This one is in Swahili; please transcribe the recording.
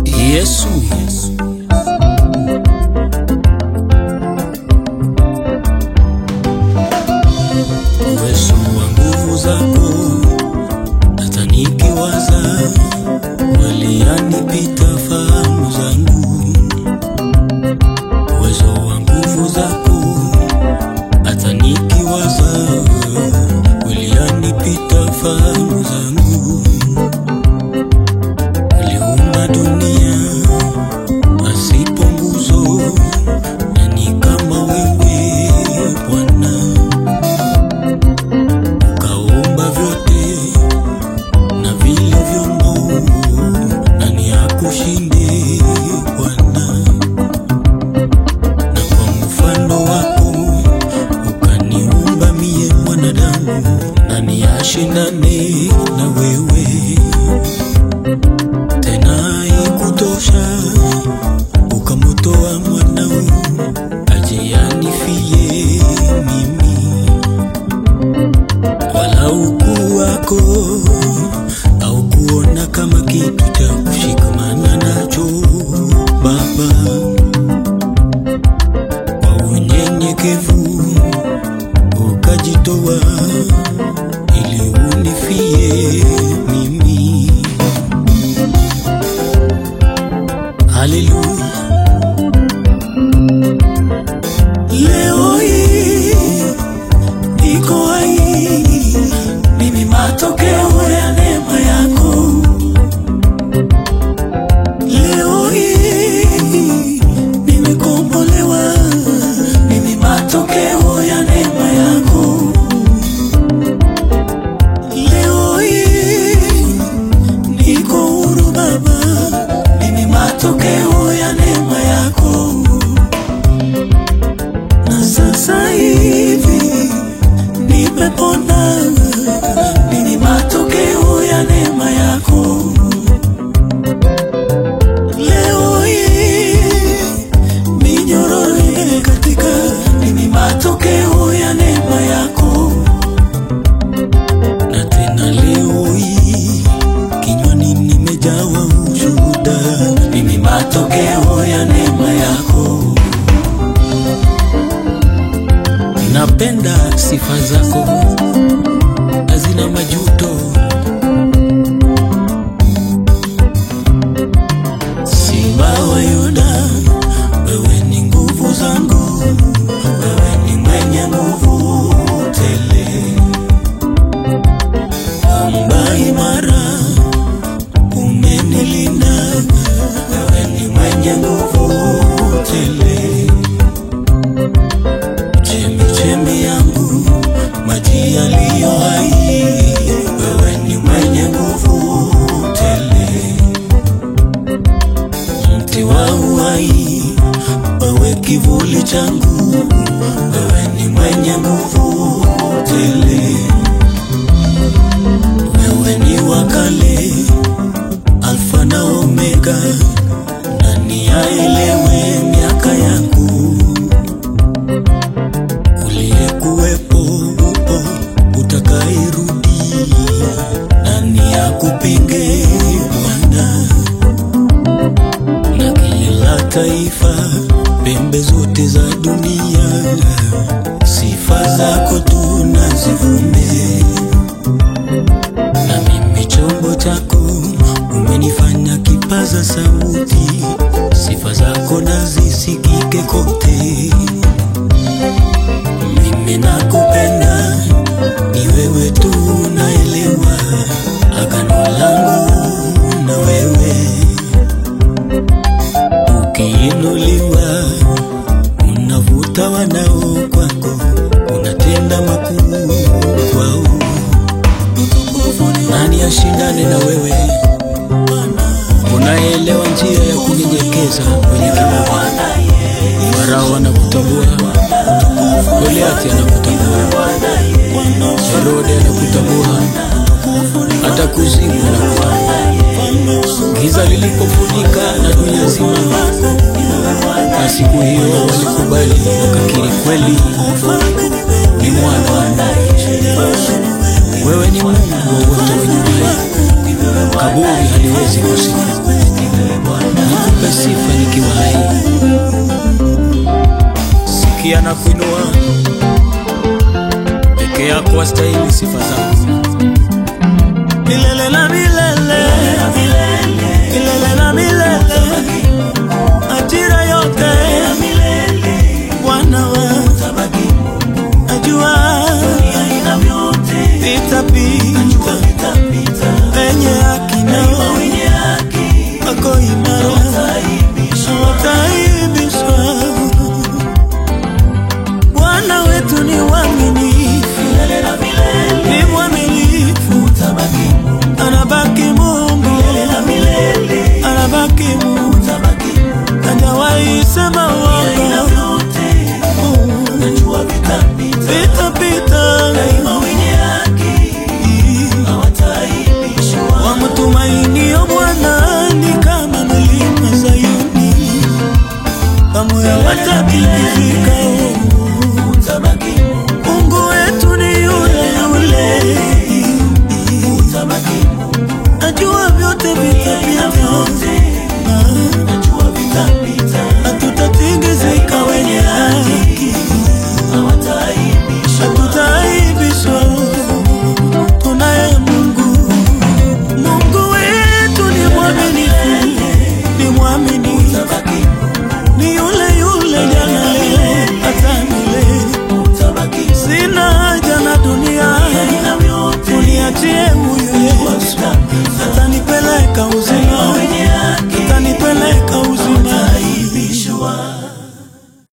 Yesu uwezo wa nguvu zako, hata nikiwaza walianipita fahamu zangu. Uwezo wa nguvu zako, hata nikiwaza walianipita fahamu zangu. Uliumba dunia pasipo nguzo, nani kama wewe Bwana? Ukaumba vyote na vilivyomo, nani akushinde Bwana? Na kwa mfano wako ukaniumba mie mwanadamu, nani ashindane na wewe? Tena ikutosha ukamutoa mwanao aje anifie mimi, wala ukuu wako au kuona kama kitu cha kushikamana nacho Baba. Kwa unyenyekevu ukajitoa ili unifie mimi. Hallelujah. Leo hii niko hai, mimi matokeo ya neema yako. Leo hii nimekombolewa, mimi matokeo ya neema yako. Leo hii niko huru Baba, mimi matokeo ya neema yako. Na sasa hivi nimepona, mimi matokeo ya neema yako. Leo hii minyororo imekatika, mimi matokeo ya neema yako. Na tena leo hii kinywani nimejawa ushuhuda, mimi matokeo ya neema yako. Napenda sifa zako, hazina majuto. Simba wa Yuda, wewe ni nguvu zangu, wewe ni mwenye nguvu tele. Mwamba imara umenilinda, wewe ni mwenye nguvu tele. Chemi yangu, maji yaliyo hai, wewe ni mwenye nguvu tele. Mti wa uhai, wewe kivuli changu, wewe ni mwenye nguvu tele. Wewe ni wakale, Alfa na Omega, nani aelewe miaka yangu? Uliyekuwepo upo, utakairudi, nani akupinge Bwana? Na kila taifa, pembe zote za dunia, sifa zako tunazivume. Na mimi chombo chako, umenifanya kipaza sauti, sifa zako nazisikike kote. Mimi nakupenda, ni wewe tu unaelewa agano langu na wewe. Ukiinuliwa unavuta wanao kwako, unatenda makuu kwao. Nani ashindane na wewe? Unaelewa njia ya kunyenyekeza kwenye kibaba. Farao anakutambua, Goliathi anakutambua, Herode anakutambua, hata kuzimu anakutambua. Giza lilipofunika na dunia nzima, na siku hiyo walikubali wakakiri kweli ni mwana. Wewe ni Mungu wa wote wenye uhai. kaburi haliwezi kusika. Nikupe sifa nikiwa hai. Sikia na kuinua, peke yako wastahili sifa zangu milele na milele.